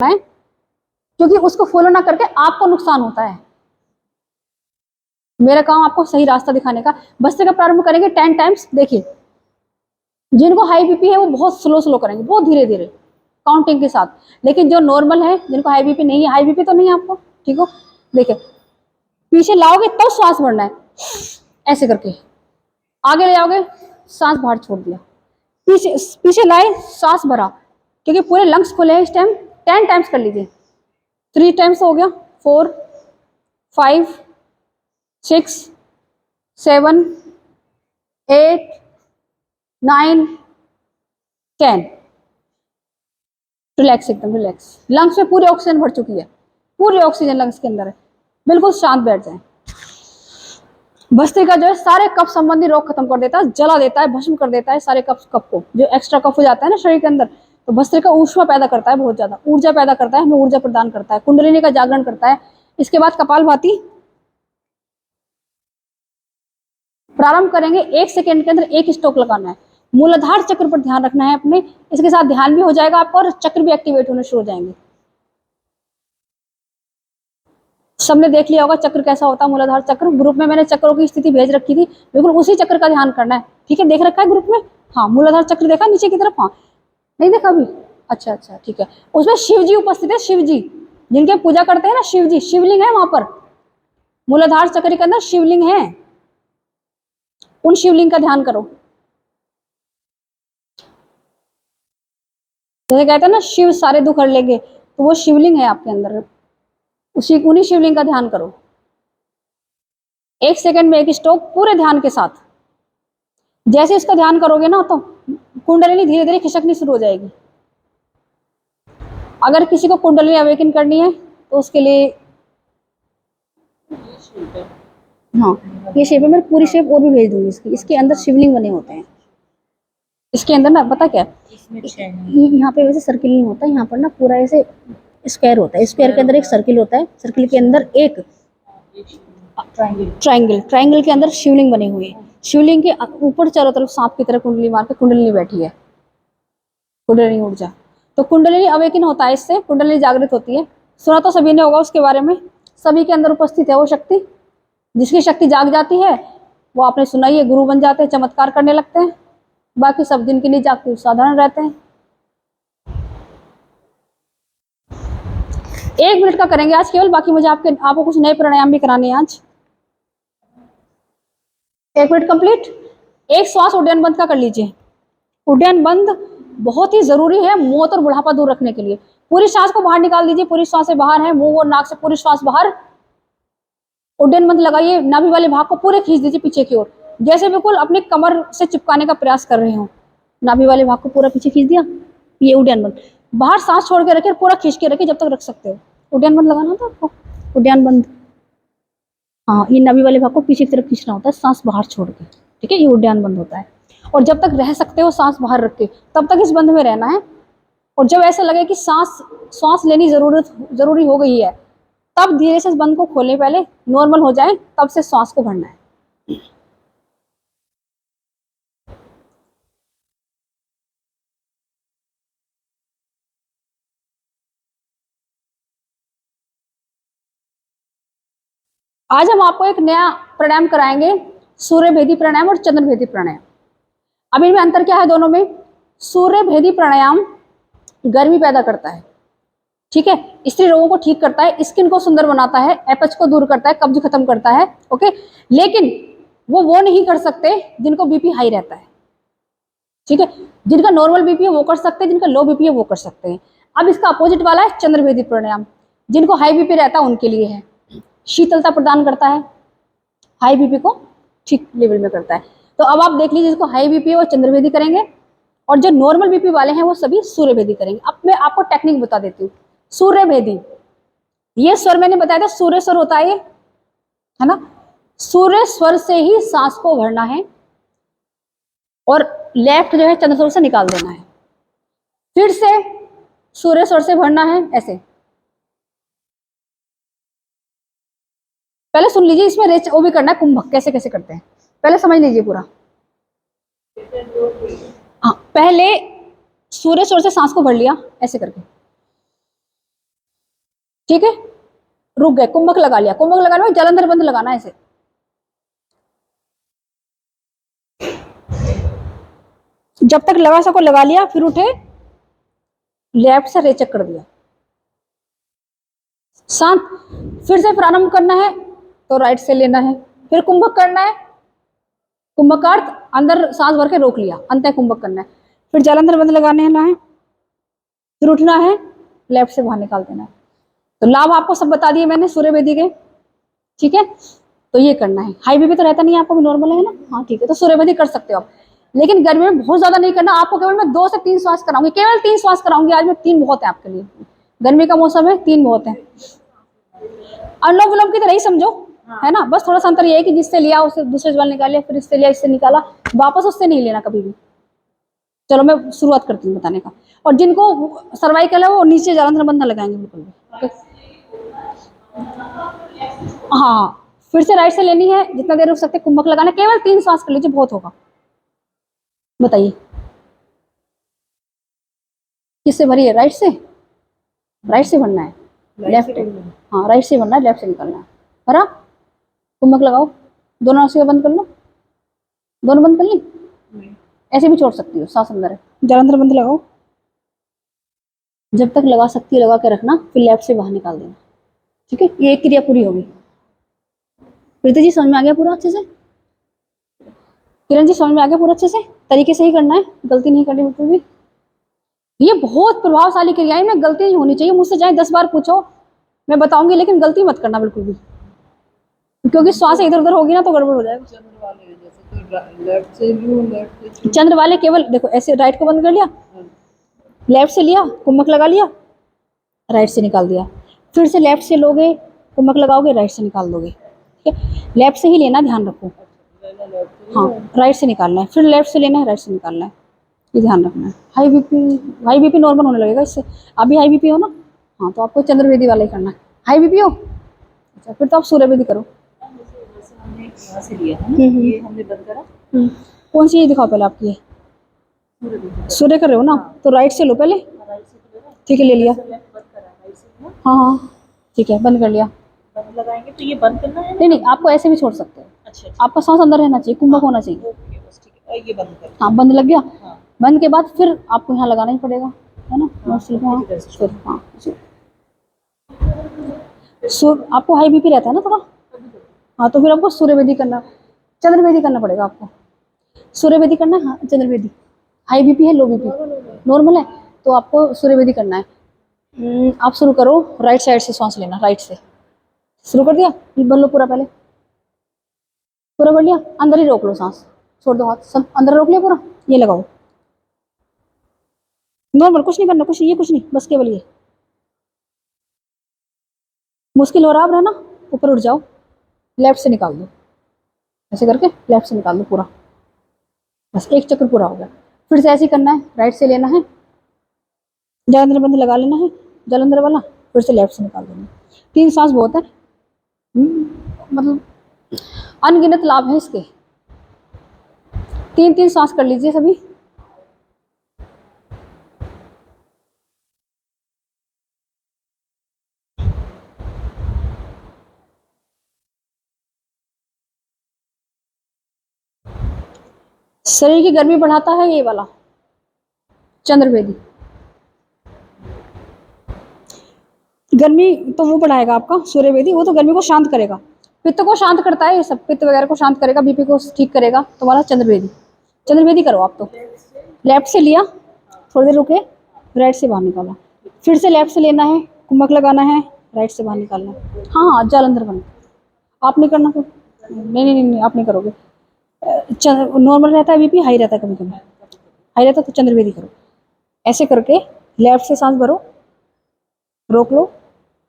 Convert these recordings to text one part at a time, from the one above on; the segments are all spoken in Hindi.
है, क्योंकि उसको फॉलो ना करके आपको नुकसान होता है। मेरा काम आपको सही रास्ता दिखाने का। बस्ते का प्रारंभ करेंगे 10 टाइम्स। देखिए, जिनको हाई बीपी है वो बहुत स्लो स्लो करेंगे, बहुत धीरे धीरे काउंटिंग के साथ। लेकिन जो नॉर्मल है, जिनको हाई बीपी नहीं है, हाई बीपी तो नहीं है आपको, ठीक हो, देखिए पीछे लाओगे तब श्वास भरना है, ऐसे करके आगे ले आओगे, सांस बाहर छोड़ दिया, पीछे पीछे लाए, सांस भरा, क्योंकि पूरे लंग्स खुले हैं इस टाइम। 10 टाइम्स कर लीजिए। 3 टाइम्स हो गया, 4 5 6 7 8 9 10। रिलैक्स, एकदम रिलैक्स। लंग्स में पूरी ऑक्सीजन भर चुकी है, पूरी ऑक्सीजन लंग्स के अंदर है। बिल्कुल शांत बैठ जाए। भस्त्रिका जो है सारे कफ संबंधी रोग खत्म कर देता है, जला देता है, भस्म कर देता है सारे कफ को। जो एक्स्ट्रा कफ हो जाता है ना शरीर के अंदर, तो भस्त्रिका ऊष्मा पैदा करता है, बहुत ज्यादा ऊर्जा पैदा करता है, हमें ऊर्जा प्रदान करता है, कुंडलिनी का जागरण करता है। इसके बाद कपालभाति प्रारंभ करेंगे। 1 सेकेंड के अंदर 1 स्ट्रोक लगाना है। मूलाधार चक्र पर ध्यान रखना है अपने, इसके साथ ध्यान भी हो जाएगा आपका और चक्र भी एक्टिवेट होने शुरू हो जाएंगे। सबने देख लिया होगा चक्र कैसा होता है, मूलाधार चक्र। ग्रुप में मैंने चक्रों की स्थिति भेज रखी थी, बिल्कुल उसी चक्र का ध्यान करना है, ठीक है। देख रखा है ग्रुप में, हाँ मूलाधार चक्र देखा नीचे की तरफ, हाँ नहीं देखा अभी, अच्छा अच्छा ठीक है। उसमें शिव जी उपस्थित है, शिव जी जिनके पूजा करते हैं ना, शिव जी, शिवलिंग है वहां पर। मूलाधार चक्र के अंदर शिवलिंग है, उन शिवलिंग का ध्यान करो। जैसे कहते हैं ना शिव सारे दुख हर लेंगे, तो वो शिवलिंग है आपके अंदर, उसी उन्हीं शिवलिंग का ध्यान करो। 1 सेकेंड में 1 स्ट्रोक पूरे ध्यान के साथ। जैसे इसका ध्यान करोगे ना, तो कुंडलिनी धीरे धीरे खिसकनी शुरू हो जाएगी। अगर किसी को कुंडलिनी अवेकन करनी है तो उसके लिए, हाँ ये शेप है, मैं पूरी शेप और भी भेज दूंगी इसकी। इसके अंदर शिवलिंग बने होते हैं, इसके अंदर ना पता क्या, यहाँ पे वैसे सर्किल नहीं होता, यहाँ पर ना पूरा ऐसे स्क्वायर होता है। स्क्वायर के अंदर एक सर्किल होता है, सर्किल के अंदर एक ट्राइंगल के अंदर शिवलिंग बने हुए हैं। शिवलिंग के ऊपर चारों तरफ सांप की तरह कुंडली मार के कुंडलिनी बैठी है, कुंडलिनी ऊर्जा। तो कुंडलिनी अवेकन होता है इससे, कुंडलिनी जागृत होती है। सुना तो सभी ने होगा उसके बारे में, सभी के अंदर उपस्थित है वो शक्ति। जिसकी शक्ति जाग जाती है वो आपने सुना ही है, गुरु बन जाते हैं, चमत्कार करने लगते हैं। बाकी सब दिन के लिए जागते साधारण रहते हैं। 1 मिनट का करेंगे आज केवल, बाकी मुझे आपको कुछ नए प्राणायाम भी कराने हैं आज। 1 मिनट कंप्लीट। एक श्वास उड्डयन बंद का कर लीजिए। उड्डयन बंद बहुत ही जरूरी है मौत और बुढ़ापा दूर रखने के लिए। पूरी श्वास को बाहर निकाल दीजिए, पूरी श्वास से बाहर है, मुंह और नाक से पूरी श्वास बाहर। उड्डयन बंद लगाइए, नाभि वाले भाग को पूरे खींच दीजिए पीछे की ओर, जैसे बिल्कुल अपनी कमर से चिपकाने का प्रयास कर रहे हो। नाभि वाले भाग को पूरा पीछे खींच दिया, ये उड्डयन बंद। बाहर सांस छोड़ के रखिए, पूरा खींच के रखिए जब तक रख सकते हो। उड्डयन बंद लगाना था आपको, उड्डयन बंद, हाँ ये नाभि वाले भाग को पीछे की तरफ खींचना होता है सांस बाहर छोड़ के, ठीक है। ये उड्डयन बंद होता है। और जब तक रह सकते हो सांस बाहर रख के, तब तक इस बंद में रहना है। और जब ऐसा लगे कि सांस लेनी जरूरी हो गई है, तब धीरे से इस बंद को खोलें, पहले नॉर्मल हो जाए तब से सांस को भरना है। आज हम आपको एक नया प्राणायाम कराएंगे, सूर्य भेदी प्राणायाम और चंद्र भेदी प्राणायाम। अब इनमें अंतर क्या है दोनों में? सूर्य भेदी प्राणायाम गर्मी पैदा करता है, ठीक है, स्त्री रोगों को ठीक करता है, स्किन को सुंदर बनाता है, एपच को दूर करता है, कब्ज खत्म करता है, ओके। लेकिन वो नहीं कर सकते जिनको बीपी हाई रहता है, ठीक है। जिनका नॉर्मल बीपी है वो कर सकते हैं, जिनका लो बीपी है वो कर सकते हैं। अब इसका अपोजिट वाला है चंद्रभेदी प्राणायाम, जिनको हाई बीपी रहता है उनके लिए है। शीतलता प्रदान करता है, हाई बीपी को ठीक लेवल में करता है। तो अब आप देख लीजिए, जिसको हाई बीपी है वो चंद्रभेदी करेंगे, और जो नॉर्मल बीपी वाले हैं वो सभी सूर्यभेदी करेंगे। अब मैं आपको टेक्निक बता देती हूँ। सूर्यभेदी, ये स्वर मैंने बताया था, सूर्य स्वर होता है ये, है ना। सूर्य स्वर से ही सांस को भरना है, और लेफ्ट जो है चंद्र स्वर से निकाल देना है। फिर से सूर्य स्वर से भरना है ऐसे। पहले सुन लीजिए, इसमें रेच वो भी करना है, कुंभक कैसे कैसे करते हैं, पहले समझ लीजिए पूरा। हाँ, पहले सूर्य स्वर से सांस को भर लिया ऐसे करके, ठीक है, रुक गए, कुंभक लगा लिया, कुंभक लगाने में जलंधर बंद लगाना है इसे। जब तक लगा सको लगा लिया, फिर उठे, लेफ्ट से रेचक कर दिया, शांत। फिर से प्रारंभ करना है तो राइट से लेना है, फिर कुंभक करना है, कुंभक का अर्थ अंदर सांस भर के रोक लिया, अंत कुंभक करना है, फिर जलंधर बंद लगाने है, फिर उठना है, लेफ्ट से बाहर निकाल देना है। तो लाभ आपको सब बता दिए मैंने सूर्य वेदी के, ठीक है। तो ये करना है, हाई बीपी तो रहता नहीं है आपको, भी नॉर्मल है ना, हाँ ठीक है। तो सूर्य वेदी कर सकते हो आप, लेकिन गर्मी में बहुत ज्यादा नहीं करना आपको, केवल मैं 2 से 3 श्वास कराऊंगी, केवल 3 श्वास कराऊंगी आज मैं, 3 बहुत है आपके लिए, गर्मी का मौसम है, 3 बहुत है। अनुलोम विलोम की तरह ही समझो, है ना, बस थोड़ा सा अंतर ये है कि जिससे लिया उससे दूसरे जवान निकाले, फिर इससे लिया इससे निकाला, वापस उससे नहीं लेना कभी भी। चलो मैं शुरुआत करती हूँ बताने का। और जिनको सर्वाइकल है वो नीचे जलंधर बंद ना लगाएंगे बिल्कुल भी। हाँ, फिर से राइट से लेनी है, जितना देर रुक सकते कुंभक लगाना, केवल 3 श्वास कर लीजिए, बहुत होगा। बताइए किससे भरी है? राइट से, राइट से भरना है, लेफ्ट, हाँ राइट से भरना है, लेफ्ट से निकलना है। भरा, कुंभक लगाओ, दोनों आंखें बंद कर लो, दोनों बंद कर ली, ऐसे भी छोड़ सकती हो, सांस अंदर है, जलंधर बंद लगाओ, जब तक लगा सकती है लगा के रखना, फिर लेफ्ट से बाहर निकाल देना, ठीक है। ये एक क्रिया पूरी होगी। प्रीति जी समझ में आ गया पूरा अच्छे से? किरण जी समझ में आ गया पूरा अच्छे से? तरीके से ही करना है, गलती नहीं करनी बिल्कुल भी। ये बहुत प्रभावशाली क्रियाएं में गलती नहीं होनी चाहिए, मुझसे चाहे 10 बार पूछो मैं बताऊंगी, लेकिन गलती मत करना बिल्कुल भी, क्योंकि श्वास इधर उधर होगी ना तो गड़बड़ हो जाएगा। चंद्र वाले केवल देखो ऐसे राइट को बंद कर लिया, लेफ्ट से लिया, कुंभक लगा लिया, राइट से निकाल दिया, फिर से लेफ्ट से लोगे, कुंभक लगाओगे, राइट से निकाल दोगे, ठीक है। लेफ्ट से ही लेना, ध्यान रखो, हाँ राइट से निकालना है, फिर लेफ्ट से लेना है, राइट से निकालना है, ये ध्यान रखना है। हाई बीपी नॉर्मल होने लगेगा इससे। अभी हाई बीपी हो ना, हाँ तो आपको चंद्रवेदी वाला ही करना है। हाई बीपी हो, अच्छा फिर तो आप सूर्यवेदी करो। कौन सी ये दिखाओ पहले आपकी, सूर्य कर रहे हो ना, तो राइट से लो पहले, ठीक है ले लिया, हाँ हाँ ठीक है, बंद कर लिया। बंद लगाएंगे तो ये बंद करना है? नहीं नहीं, आपको ऐसे भी छोड़ सकते हैं। अच्छा, आपका सांस अंदर रहना चाहिए, कुंभक होना चाहिए। ओके बस ठीक है, ये बंद कर, हाँ बंद लग गया। हाँ। बंद के बाद फिर आपको यहाँ लगाना ही पड़ेगा, है ना। हाँ आपको हाई बीपी रहता है ना थोड़ा, हाँ तो फिर आपको सूर्यवेदी करना, चंद्रवेदी करना पड़ेगा आपको। सूर्यवेदी करना है, हाँ चंद्रवेदी। हाई बीपी है, लो बीपी नॉर्मल है, तो आपको सूर्यवेदी करना है। आप शुरू करो, राइट साइड से सांस लेना, राइट से शुरू कर दिया, भर लो पूरा, पहले पूरा भर लिया, अंदर ही रोक लो सांस, छोड़ दो हाथ, सब अंदर रोक लिया पूरा, ये लगाओ नॉर्मल, कुछ नहीं करना, कुछ नहीं, ये कुछ नहीं, बस केवल ये। मुश्किल हो रहा है ना, ऊपर उठ जाओ, लेफ्ट से निकाल दो, ऐसे करके लेफ्ट से निकाल दो पूरा, बस एक चक्र पूरा हो गया। फिर से ऐसे ही करना है, राइट से लेना है, जलंधर बंद लगा लेना है, जलंधर वाला, फिर से लेफ्ट से निकाल देना। 3 सांस बहुत है, मतलब अनगिनत लाभ है इसके। 3-3 सांस कर लीजिए सभी। शरीर की गर्मी बढ़ाता है ये वाला चंद्रवेदी। गर्मी तो वो बढ़ाएगा आपका सूर्यवेदी, वो तो गर्मी को शांत करेगा, पित्त को शांत करता है ये सब, पित्त वगैरह को शांत करेगा, बीपी को ठीक करेगा तुम्हारा चंद्रवेदी। चंद्रवेदी करो आप तो। लेफ्ट से लिया, थोड़ी देर रुके, राइट से बाहर निकाला, फिर से लेफ्ट से लेना है, कुंभक लगाना है, राइट से बाहर निकालना है। हाँ हाँ जलंधर बंद, आप नहीं करना तो नहीं आप नहीं करोगे। नॉर्मल रहता है बीपी, हाई रहता है कभी कभी, हाई रहता है तो चंद्रवेदी करो। ऐसे करके लेफ्ट से सांस भरो, रोक लो,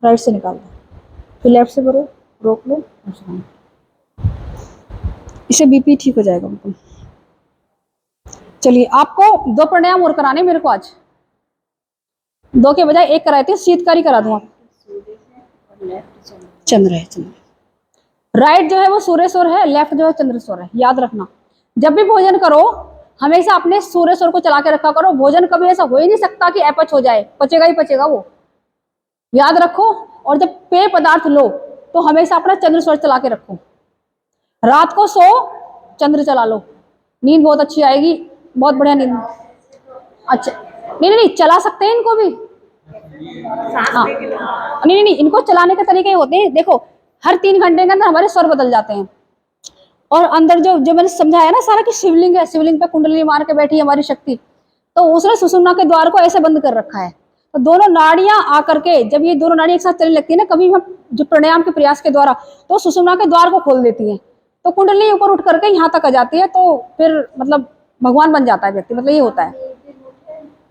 राइट से निकाल दो, फिर लेफ्ट से भरो, रोक लो, इससे बीपी ठीक हो जाएगा बिल्कुल। चलिए आपको 2 प्राणायाम और कराने मेरे को आज, 2 के बजाय 1 कराए थे, शीतकारी करा दूंगा। चंद्र है, चंद्र राइट जो है वो सूर्य स्वर है, लेफ्ट जो है चंद्र स्वर है, याद रखना। जब भी भोजन करो हमेशा अपने सूर्य स्वर को चला के रखा करो, भोजन कभी ऐसा हो ही नहीं सकता कि अपच हो जाए, पचेगा ही पचेगा वो, याद रखो। और जब पेय पदार्थ लो तो हमेशा अपना चंद्र स्वर चला के रखो। रात को सो चंद्र चला लो, नींद बहुत अच्छी आएगी, बहुत बढ़िया नींद। अच्छा नहीं नहीं नहीं, चला सकते हैं इनको भी। हाँ नहीं नहीं, इनको चलाने के तरीके होते हैं, देखो हर 3 घंटे के अंदर हमारे स्वर बदल जाते हैं। और अंदर जो जो मैंने समझाया ना सारा कि शिवलिंग है, शिवलिंग पे कुंडली मार के बैठी है हमारी शक्ति, तो उसने सुषुम्ना के द्वार को ऐसे बंद कर रखा है। तो दोनों नाड़ियां आकर के जब ये दोनों नाड़ियां एक साथ चलने लगती है ना, कभी हम जो प्राणायाम के प्रयास के द्वारा, तो सुषुम्ना के द्वार को खोल देती है, तो कुंडली ऊपर उठ करके यहाँ तक आ जाती है, तो फिर मतलब भगवान बन जाता है व्यक्ति, मतलब ये होता है।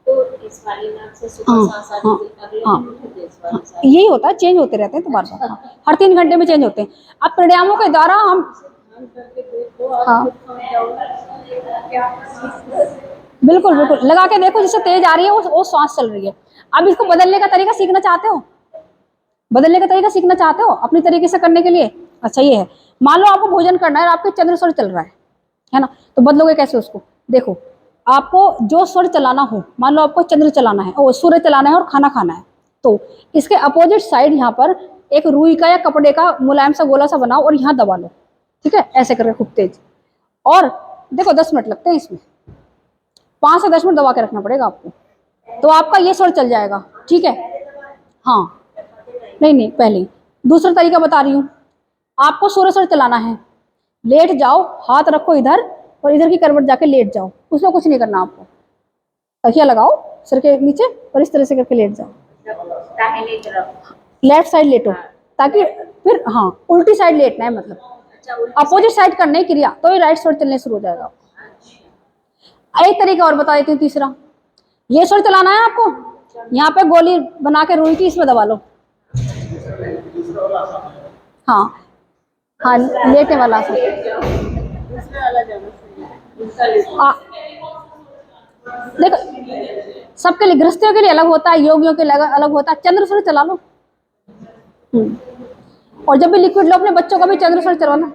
तो इस वाली नाक से सुबह हाँ सांस आती हाँ थी, अगले हाँ दिन उठे थे इस वाली हाँ, सांस। यही होता है, चेंज होते रहते हैं तो बार बार, हाँ, हर 3 घंटे में चेंज होते हैं। अब प्राणायामों के द्वारा हम ध्यान करके देखो, आप हाँ खुद समझ जाओगे क्या बिल्कुल बिल्कुल लगा के देखो, जिससे तेज आ रही है वो श्वास चल रही है। अब इसको बदलने का तरीका सीखना चाहते हो, बदलने का तरीका सीखना चाहते हो अपनी तरीके से करने के लिए? अच्छा ये है, मान लो आपको भोजन करना है और आपके चंद्र स्वर चल रहा है ना, तो बदलोगे कैसे उसको? देखो आपको जो स्वर चलाना हो, मान लो आपको चंद्र चलाना है और सूर्य चलाना है और खाना खाना है, तो इसके अपोजिट साइड यहाँ पर एक रुई का या कपड़े का मुलायम सा गोला सा बनाओ और यहाँ दबा लो, ठीक है, ऐसे करके खूब तेज। और देखो 10 मिनट लगते हैं इसमें, 5 से 10 मिनट दबा के रखना पड़ेगा आपको, तो आपका ये स्वर चल जाएगा, ठीक है। हाँ नहीं नहीं, पहले दूसरा तरीका बता रही हूँ, आपको सूर्य स्वर चलाना है, लेट जाओ, हाथ रखो इधर और इधर की करवट जाके लेट जाओ, उसमें कुछ नहीं करना आपको, तकिया लगाओ सिर के नीचे और इस तरह से करके लेट जाओ, दाहिने तरफ। लेफ्ट साइड लेटो, ताकि फिर हाँ उल्टी साइड लेटना है, मतलब अच्छा, उल्टी अपोजिट साइड करने की क्रिया, तो ये राइट स्वर चलने शुरू हो जाएगा। एक तरीका और बता देती हूँ, तीसरा, ये स्वर चलाना है आपको, यहाँ पे गोली बना के रुई की इसमें दबा लो, हाँ हाँ लेटने वाला सा। दूसरे वाला जाना सही, उसका लेना। देखो सबके लिए, गृहस्थियों के लिए अलग होता है, योगियों के लिए अलग होता है, चंद्र स्वर चला लो। और जब भी लिक्विड लो अपने बच्चों का भी चंद्र स्वर चलाना।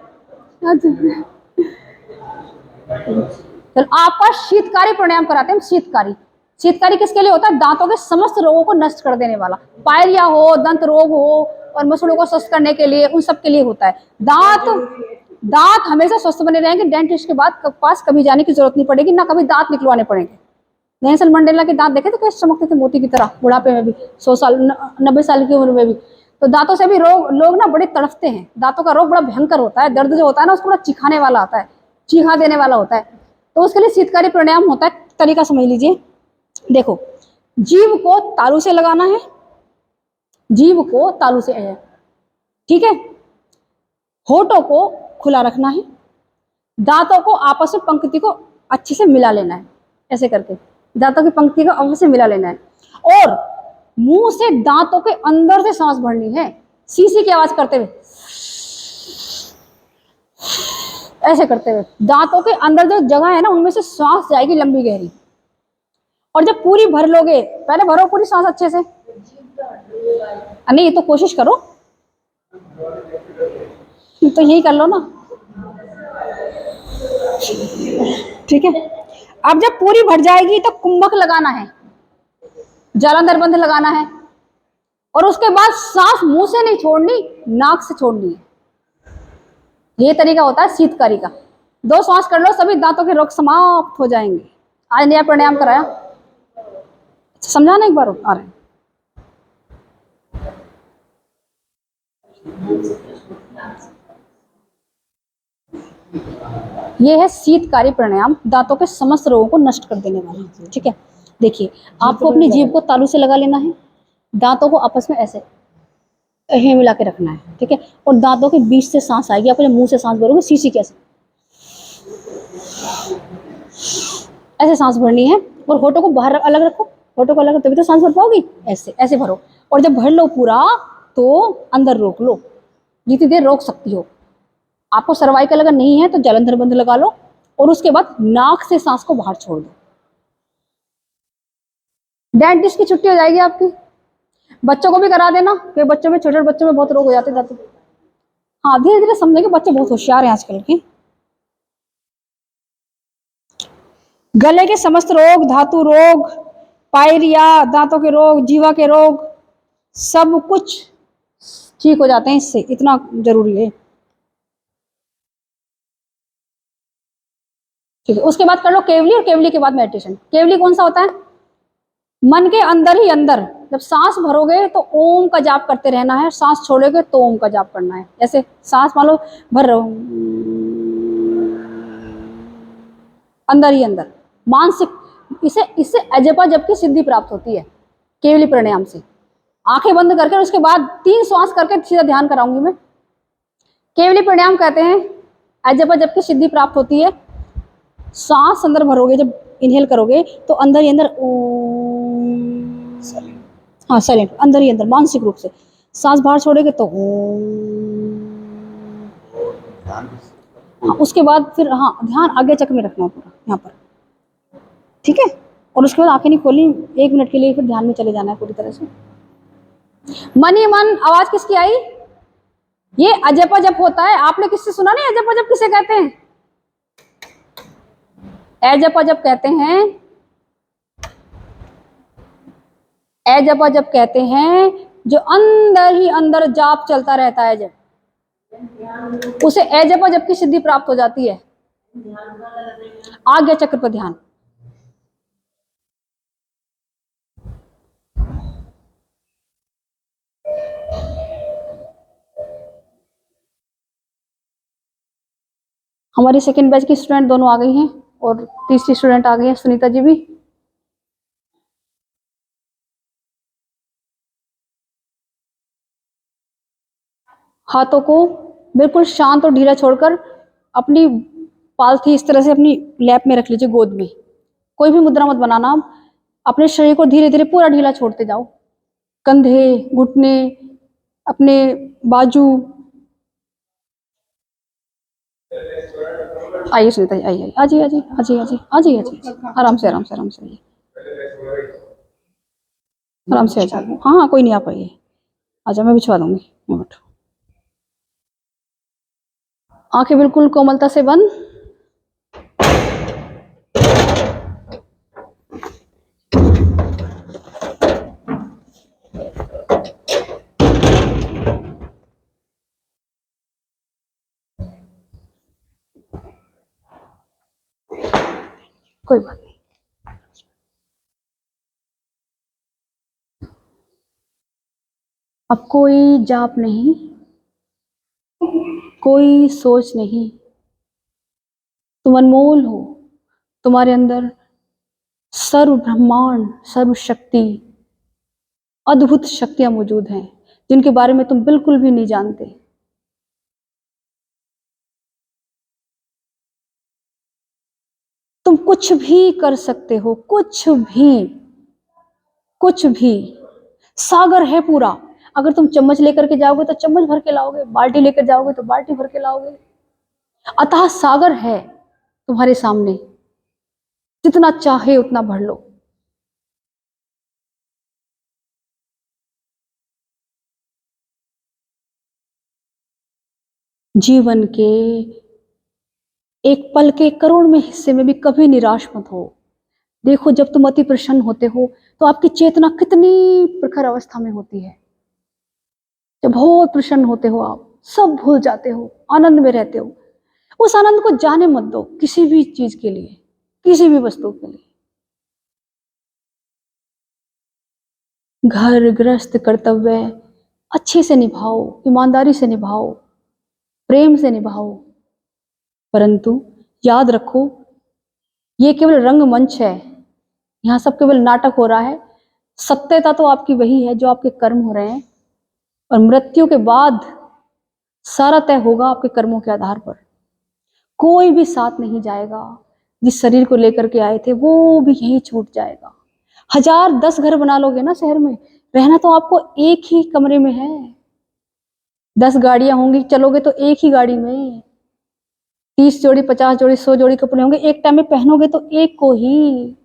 चलो आपका शीतकारी प्राणायाम कराते हैं हम, शीतकारी। शीतकारी किसके लिए होता है? दांतों के समस्त रोगों को नष्ट कर देने वाला, पायरिया हो, दंत रोग हो और मसूड़ों को स्वस्थ करने के लिए, उन सब के लिए होता है। दांत हमेशा स्वस्थ बने रहेंगे, डेंटिस्ट के पास कभी जाने की जरूरत नहीं पड़ेगी, ना कभी दांत निकलवाने पड़ेंगे। नेल्सन मंडेला के दांत देखे थे कैसे चमकते थे मोती की तरह, बुढ़ापे में भी, 100 साल 90 साल की उम्र में भी। तो दांतों से भी लोग ना बड़े तड़फते हैं, दांतों का रोग बड़ा भयंकर होता है, दर्द जो होता है ना उसको बड़ा चिखाने वाला होता है, चीखा देने वाला होता है, तो उसके लिए शीतकारी प्राणायाम होता है। तरीका समझ लीजिए, देखो जीभ को तालू से लगाना है, जीभ को तालू से है, ठीक है, होठों को खुला रखना है, दांतों को आपस में पंक्ति को अच्छे से मिला लेना है, ऐसे करके दांतों की पंक्ति को आपस में मिला लेना है, और मुंह से दांतों के अंदर से सांस भरनी है, सीसी की आवाज करते हुए, ऐसे करते हुए दांतों के अंदर जो जगह है ना उनमें से सांस जाएगी लंबी गहरी। और जब पूरी भर लोगे, पहले भरो पूरी सांस अच्छे से, नहीं तो कोशिश करो, तो यही कर लो ना, ठीक है। अब जब पूरी भर जाएगी तो कुंभक लगाना है, जालंधर बंध लगाना है, और उसके बाद सांस मुंह से नहीं छोड़नी, नाक से छोड़नी है। ये तरीका होता है शीतकारी का। 2 सांस कर लो, सभी दांतों के रोग समाप्त हो जाएंगे। आज नया प्राणायाम कराया, समझाना एक बार आ रहे हैं। ये है शीतकारी प्राणायाम, दांतों के समस्त रोगों को नष्ट कर देने वाला, ठीक है। देखिए आपको अपनी जीभ को तालू से लगा लेना है, दांतों को आपस में ऐसे मिला के रखना है, ठीक है, और दांतों के बीच से सांस आएगी, अपने मुंह से सांस भरोगे, सीसी कैसे ऐसे सांस भरनी है, और होठों को बाहर अलग रखो, होठों को अलग, तभी तो सांस भर पाओगी, ऐसे ऐसे भरो, और जब भर लो पूरा तो अंदर रोक लो, जितनी देर रोक सकती हो। आपको सर्वाइकल अगर नहीं है तो जालंधर बंध लगा लो, और उसके बाद नाक से सांस को बाहर छोड़ दो। डेंटिस्ट की छुट्टी हो जाएगी आपकी। बच्चों को भी करा देना, क्योंकि बच्चों में, छोटे बच्चों में बहुत रोग हो जाते हैं दांतों। हाँ धीरे धीरे समझेंगे, बच्चे बहुत होशियार हैं आजकल के। गले के समस्त रोग, धातु रोग, पायरिया, दांतों के रोग, जीवा के रोग, सब कुछ ठीक हो जाते हैं इससे, इतना जरूरी है। ठीक है, उसके बाद कर लो केवली, और केवली के बाद मेडिटेशन। केवली कौन सा होता है? मन के अंदर ही अंदर जब सांस भरोगे तो ओम का जाप करते रहना है, सांस छोड़ोगे तो ओम का जाप करना है। जैसे सांस मान लो भर रहे हो, अंदर ही अंदर मानसिक, इसे इससे अजपा जप की सिद्धि प्राप्त होती है केवली प्राणायाम से। आंखें बंद करके उसके बाद 3 श्वास करके सीधा ध्यान कराऊंगी मैं। केवली प्राणायाम कहते हैं, अजपा जप की सिद्धि प्राप्त होती है। सांस अंदर भरोगे, जब इनहेल करोगे तो अंदर ही अंदर हाँ साइलेंट, अंदर ही अंदर मानसिक रूप से। सांस बाहर छोड़ोगे तो हाँ, उसके बाद फिर हाँ ध्यान आगे चक्र में रखना है पूरा यहाँ पर, ठीक है। और उसके बाद आंखें नहीं खोली, 1 मिनट के लिए फिर ध्यान में चले जाना है पूरी तरह से। मन ही मन आवाज किसकी आई? ये अजपा जप होता है। आपने किससे सुना नहीं अजपा जप किसे कहते हैं? अजपा जप कहते हैं, अजपा जप कहते हैं जो अंदर ही अंदर जाप चलता रहता है, जब उसे अजपा जप की सिद्धि प्राप्त हो जाती है। आज्ञा चक्र पर ध्यान। हमारी सेकंड बैच की स्टूडेंट दोनों आ गई हैं और तीसरी स्टूडेंट आ गई है सुनीता जी भी। हाथों को बिल्कुल शांत और ढीला छोड़कर अपनी पालथी इस तरह से अपनी लैप में रख लीजिए, गोद में। कोई भी मुद्रा मत बनाना। अपने शरीर को धीरे धीरे पूरा ढीला छोड़ते जाओ। कंधे, घुटने, अपने बाजू। आइए सुनीता जी, आइए, आ जाइए, आ जाइए, आ जाइए, आ जाइए, आ जाइए, आराम से, आराम से, आराम से आइए, आराम से आ जाओ। हाँ हाँ, कोई नहीं, आप आइए, आ जाओ, मैं बिछवा दूंगी। बैठो, आंखें बिल्कुल कोमलता से बंद। कोई बात नहीं। अब कोई जाप नहीं, कोई सोच नहीं। तुम अनमोल हो। तुम्हारे अंदर सर्व ब्रह्मांड, सर्व शक्ति, अद्भुत शक्तियां मौजूद हैं जिनके बारे में तुम बिल्कुल भी नहीं जानते। तुम कुछ भी कर सकते हो, कुछ भी, कुछ भी। सागर है पूरा। अगर तुम चम्मच लेकर के जाओगे तो चम्मच भर के लाओगे, बाल्टी लेकर जाओगे तो बाल्टी भर के लाओगे। अतः सागर है तुम्हारे सामने, जितना चाहे उतना भर लो। जीवन के एक पल के करोड़ में हिस्से में भी कभी निराश मत हो। देखो, जब तुम अति प्रसन्न होते हो तो आपकी चेतना कितनी प्रखर अवस्था में होती है। जब बहुत प्रसन्न होते हो आप सब भूल जाते हो, आनंद में रहते हो। उस आनंद को जाने मत दो किसी भी चीज के लिए, किसी भी वस्तु के लिए। घर गृहस्थ कर्तव्य अच्छे से निभाओ, ईमानदारी से निभाओ, प्रेम से निभाओ। परंतु याद रखो, ये केवल रंगमंच है। यहाँ सब केवल नाटक हो रहा है। सत्यता तो आपकी वही है जो आपके कर्म हो रहे हैं, और मृत्यु के बाद सारा तय होगा आपके कर्मों के आधार पर। कोई भी साथ नहीं जाएगा। जिस शरीर को लेकर के आए थे वो भी यहीं छूट जाएगा। 1010 घर बना लोगे ना शहर में, रहना तो आपको एक ही कमरे में है। 10 गाड़ियां होंगी, चलोगे तो एक ही गाड़ी में। 30 जोड़ी, 50 जोड़ी, 100 जोड़ी कपड़े होंगे, एक टाइम में पहनोगे तो एक को ही।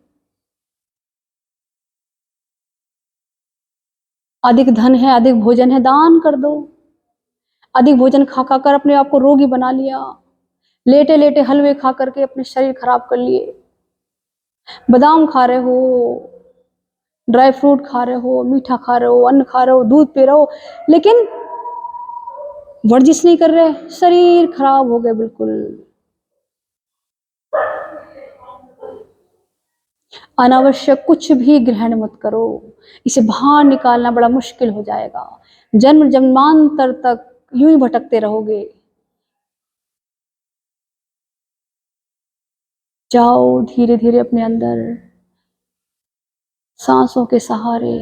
अधिक धन है, अधिक भोजन है, दान कर दो। अधिक भोजन खा खा कर अपने आप को रोगी बना लिया। लेटे लेटे हलवे खा करके अपने शरीर खराब कर लिए। बादाम खा रहे हो, ड्राई फ्रूट खा रहे हो, मीठा खा रहे हो, अन्न खा रहे हो, दूध पी रहे हो, लेकिन वर्जिश नहीं कर रहे, शरीर खराब हो गए बिल्कुल। अनावश्यक कुछ भी ग्रहण मत करो, इसे बाहर निकालना बड़ा मुश्किल हो जाएगा। जन्म जन्मांतर तक यूं ही भटकते रहोगे। जाओ धीरे धीरे अपने अंदर, सांसों के सहारे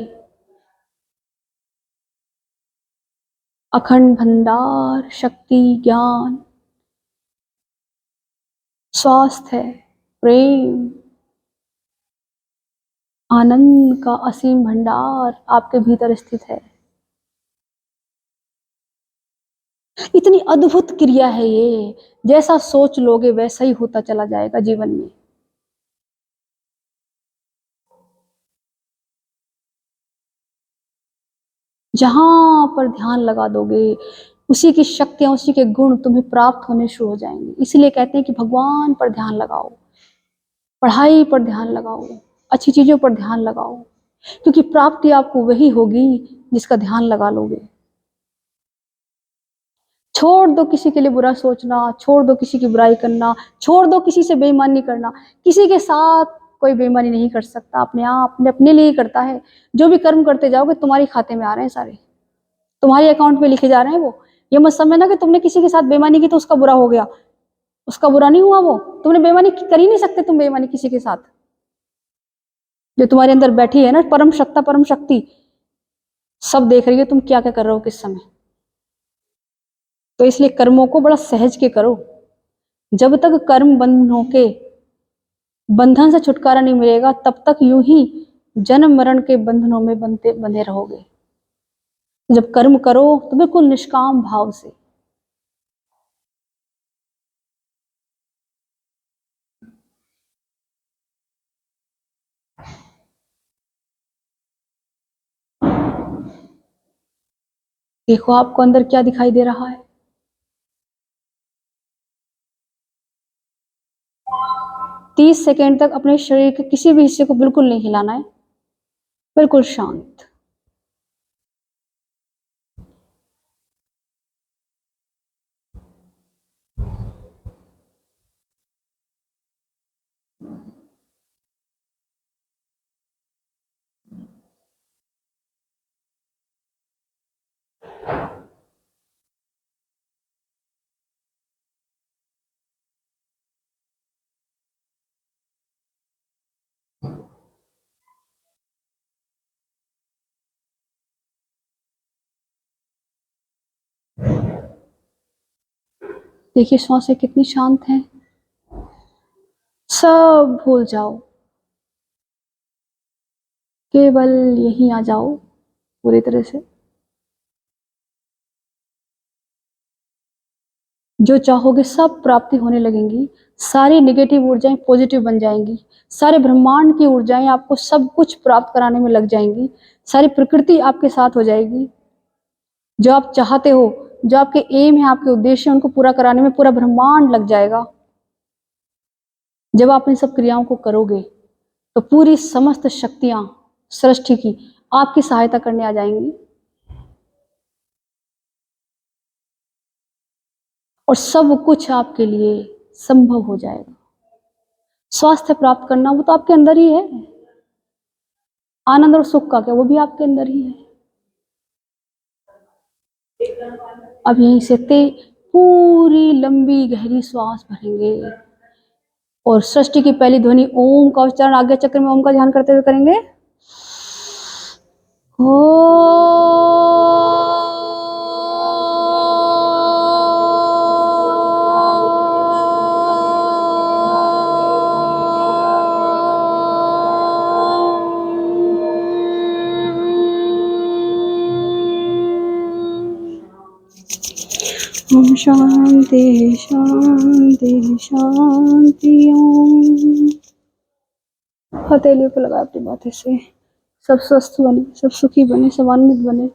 अखंड भंडार शक्ति, ज्ञान, स्वास्थ्य, प्रेम, आनंद का असीम भंडार आपके भीतर स्थित है। इतनी अद्भुत क्रिया है ये, जैसा सोच लोगे वैसा ही होता चला जाएगा जीवन में। जहां पर ध्यान लगा दोगे उसी की शक्तियां, उसी के गुण तुम्हें प्राप्त होने शुरू हो जाएंगे। इसलिए कहते हैं कि भगवान पर ध्यान लगाओ, पढ़ाई पर ध्यान लगाओ, अच्छी चीजों पर ध्यान लगाओ, क्योंकि प्राप्ति आपको वही होगी जिसका ध्यान लगा लोगे। छोड़ दो किसी के लिए बुरा सोचना, छोड़ दो किसी की बुराई करना, छोड़ दो किसी से बेईमानी करना। किसी के साथ कोई बेईमानी नहीं कर सकता, अपने आप अपने लिए ही करता है। जो भी कर्म करते जाओगे तुम्हारे खाते में आ रहे हैं, सारे तुम्हारे अकाउंट में लिखे जा रहे हैं। वो ये मत समझना कि तुमने किसी के साथ बेईमानी की तो उसका बुरा हो गया, उसका बुरा नहीं हुआ। वो तुमने बेईमानी कर ही नहीं सकते, तुम बेईमानी किसी के साथ। जो तुम्हारे अंदर बैठी है ना परम सत्ता, परम शक्ति, सब देख रही है तुम क्या क्या कर रहे हो किस समय। तो इसलिए कर्मों को बड़ा सहज के करो। जब तक कर्म बंधनों के बंधन से छुटकारा नहीं मिलेगा तब तक यूं ही जन्म मरण के बंधनों में बंधे रहोगे। जब कर्म करो तो बिल्कुल निष्काम भाव से। देखो आपको अंदर क्या दिखाई दे रहा है। 30 सेकेंड तक अपने शरीर के किसी भी हिस्से को बिल्कुल नहीं हिलाना है, बिल्कुल शांत। देखिए सांसें कितनी शांत हैं। सब भूल जाओ, केवल यहीं आ जाओ पूरी तरह से। जो चाहोगे सब प्राप्ति होने लगेंगी। सारी नेगेटिव ऊर्जाएं पॉजिटिव बन जाएंगी। सारे ब्रह्मांड की ऊर्जाएं आपको सब कुछ प्राप्त कराने में लग जाएंगी। सारी प्रकृति आपके साथ हो जाएगी। जो आप चाहते हो, जो आपके एम है, आपके उद्देश्य है, उनको पूरा कराने में पूरा ब्रह्मांड लग जाएगा। जब आप इन सब क्रियाओं को करोगे तो पूरी समस्त शक्तियां सृष्टि की आपकी सहायता करने आ जाएंगी और सब कुछ आपके लिए संभव हो जाएगा। स्वास्थ्य प्राप्त करना वो तो आपके अंदर ही है। आनंद और सुख का क्या, वो भी आपके अंदर ही है। अब यहीं से पूरी लंबी गहरी श्वास भरेंगे और सृष्टि की पहली ध्वनि ओम का उच्चारण आज्ञा चक्र में ओम का ध्यान करते हुए करेंगे। ओम शांति शांति शांति। ओम हथेली को लगा अपनी बातें से। सब स्वस्थ बने, सब सुखी बने, सब आनंदित बने।